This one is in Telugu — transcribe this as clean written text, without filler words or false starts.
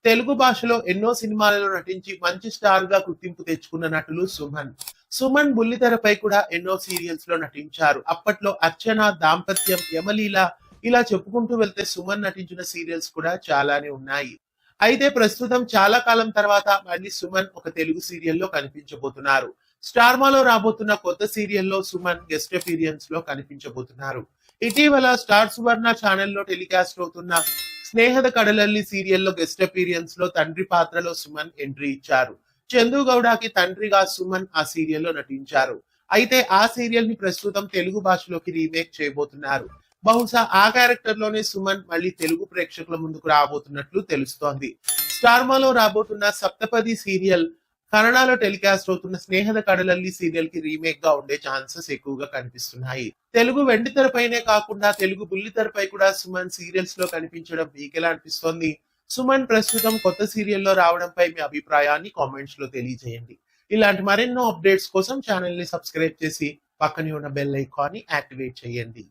తెలుగు భాషలో ఎన్నో సినిమాలలో నటించి మంచి స్టార్ గా గుర్తింపు తెచ్చుకున్న నటులు సుమన్. సుమన్ బుల్లితెరపై కూడా ఎన్నో సీరియల్స్ లో నటించారు. అప్పట్లో అర్చన, దాంపత్యం, యమలీల ఇలా చెప్పుకుంటూ వెళ్తే సుమన్ నటించిన సీరియల్స్ కూడా చాలానే ఉన్నాయి. అయితే ప్రస్తుతం చాలా కాలం తర్వాత మళ్ళీ సుమన్ ఒక తెలుగు సీరియల్లో కనిపించబోతున్నారు. స్టార్మాలో రాబోతున్న కొత్త సీరియల్లో సుమన్ గెస్ట్ అపీరియన్స్ లో కనిపించబోతున్నారు. ఇటీవల స్టార్ సువర్ణ ఛానల్లో టెలికాస్ట్ అవుతున్న స్నేహద కడలల్లి సీరియల్లో గెస్ట్ అపీరియన్స్ లో తండ్రి పాత్రలో సుమన్ ఎంట్రీ ఇచ్చారు. చందు గౌడకి తండ్రిగా సుమన్ ఆ సీరియల్లో నటించారు. అయితే ఆ సీరియల్ ని ప్రస్తుతం తెలుగు భాషలోకి రీమేక్ చేయబోతున్నారు. బహుశా ఆ క్యారెక్టర్ లోనే సుమన్ మళ్ళీ తెలుగు ప్రేక్షకుల ముందుకు రాబోతున్నట్లు తెలుస్తోంది. స్టార్మాలో రాబోతున్న సప్తపది సీరియల్ కన్నడలో టెలికాస్ట్ అవుతున్న స్నేహద కడలల్లి సీరియల్ కి రీమేక్ గా ఉండే ఛాన్సెస్ ఎక్కువగా కనిపిస్తున్నాయి. తెలుగు వెండితెరపైనే కాకుండా తెలుగు బుల్లితెరపై కూడా సుమన్ సీరియల్స్ లో కనిపించడం మీకెలా అనిపిస్తోంది? సుమన్ ప్రస్తుతం కొత్త సీరియల్లో రావడంపై మీ అభిప్రాయాన్ని కామెంట్స్ లో తెలియజేయండి. ఇలాంటి మరెన్నో అప్డేట్స్ కోసం ఛానల్ ని సబ్స్క్రైబ్ చేసి పక్కనే ఉన్న బెల్ ఐకాన్ ని యాక్టివేట్ చేయండి.